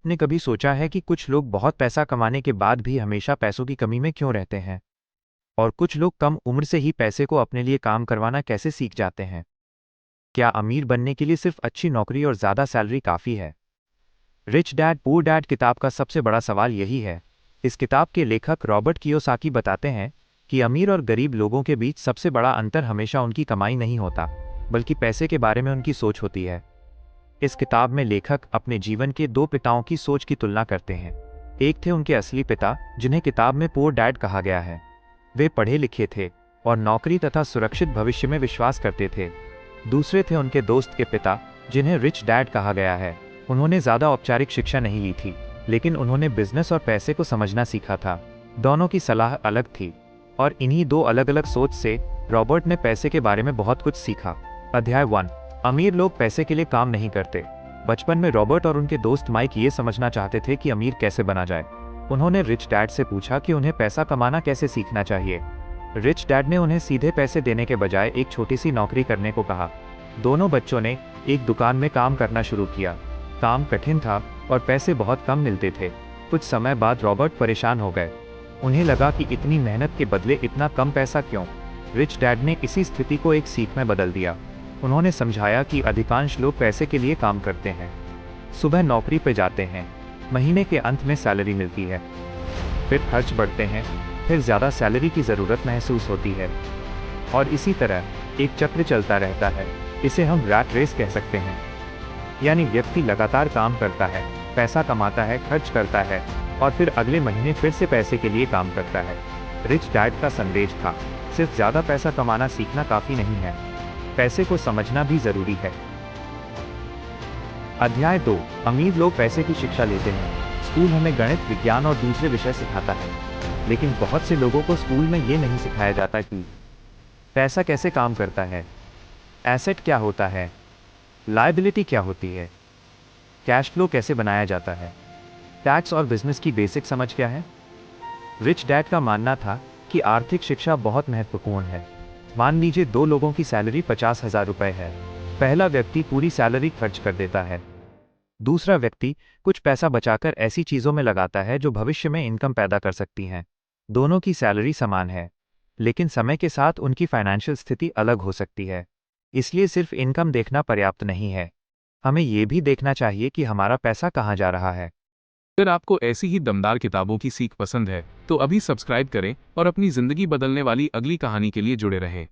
आपने कभी सोचा है कि कुछ लोग बहुत पैसा कमाने के बाद भी हमेशा पैसों की कमी में क्यों रहते हैं? और कुछ लोग कम उम्र से ही पैसे को अपने लिए काम करवाना कैसे सीख जाते हैं? क्या अमीर बनने के लिए सिर्फ अच्छी नौकरी और ज़्यादा सैलरी काफ़ी है? रिच डैड पुअर डैड किताब का सबसे बड़ा सवाल यही है। इस किताब के लेखक रॉबर्ट कियोसाकी बताते हैं कि अमीर और गरीब लोगों के बीच सबसे बड़ा अंतर हमेशा उनकी कमाई नहीं होता, बल्कि पैसे के बारे में उनकी सोच होती है। इस किताब में लेखक अपने जीवन के दो पिताओं की सोच की तुलना करते हैं। एक थे उनके असली पिता, जिन्हें किताब में पुअर डैड कहा गया है। वे पढ़े लिखे थे और नौकरी तथा सुरक्षित भविष्य में विश्वास करते थे। दूसरे थे उनके दोस्त के पिता, जिन्हें रिच डैड कहा गया है। उन्होंने ज़्यादा औपचारिक शिक्षा नहीं ली थी, लेकिन उन्होंने बिजनेस और पैसे को समझना सीखा था। दोनों की सलाह अलग थी, और इन्हीं दो अलग अलग सोच से रॉबर्ट ने पैसे के बारे में बहुत कुछ सीखा। अध्याय 1। अमीर लोग पैसे के लिए काम नहीं करते। बचपन में रॉबर्ट और उनके दोस्त माइक ये समझना चाहते थे कि अमीर कैसे बना जाए। उन्होंने रिच डैड से पूछा कि उन्हें पैसा कमाना कैसे सीखना चाहिए। रिच डैड ने उन्हें सीधे पैसे देने के बजाय एक छोटी सी नौकरी करने को कहा। दोनों बच्चों ने एक दुकान में काम करना शुरू किया। काम कठिन था और पैसे बहुत कम मिलते थे। कुछ समय बाद रॉबर्ट परेशान हो गए। उन्हें लगा कि इतनी मेहनत के बदले इतना कम पैसा क्यों। रिच डैड ने इसी स्थिति को एक सीख में बदल दिया। उन्होंने समझाया कि अधिकांश लोग पैसे के लिए काम करते हैं। सुबह नौकरी पर जाते हैं, महीने के अंत में सैलरी मिलती है, फिर खर्च बढ़ते हैं, फिर ज़्यादा सैलरी की ज़रूरत महसूस होती है, और इसी तरह एक चक्र चलता रहता है। इसे हम रैट रेस कह सकते हैं। यानी व्यक्ति लगातार काम करता है, पैसा कमाता है, खर्च करता है, और फिर अगले महीने फिर से पैसे के लिए काम करता है। रिच डैड का संदेश था, सिर्फ ज़्यादा पैसा कमाना सीखना काफ़ी नहीं है, पैसे को समझना भी ज़रूरी है। अध्याय 2। अमीर लोग पैसे की शिक्षा लेते हैं। स्कूल हमें गणित, विज्ञान और दूसरे विषय सिखाता है, लेकिन बहुत से लोगों को स्कूल में ये नहीं सिखाया जाता कि पैसा कैसे काम करता है, एसेट क्या होता है, लायबिलिटी क्या होती है, कैश फ्लो कैसे बनाया जाता है, टैक्स और बिजनेस की बेसिक समझ क्या है। रिच डैड का मानना था कि आर्थिक शिक्षा बहुत महत्वपूर्ण है। मान लीजिए दो लोगों की सैलरी 50,000 रुपए है। पहला व्यक्ति पूरी सैलरी खर्च कर देता है। दूसरा व्यक्ति कुछ पैसा बचाकर ऐसी चीज़ों में लगाता है जो भविष्य में इनकम पैदा कर सकती हैं। दोनों की सैलरी समान है, लेकिन समय के साथ उनकी फाइनेंशियल स्थिति अलग हो सकती है। इसलिए सिर्फ इनकम देखना पर्याप्त नहीं है। हमें ये भी देखना चाहिए कि हमारा पैसा कहाँ जा रहा है। अगर आपको ऐसी ही दमदार किताबों की सीख पसंद है तो अभी सब्सक्राइब करें और अपनी जिंदगी बदलने वाली अगली कहानी के लिए जुड़े रहें।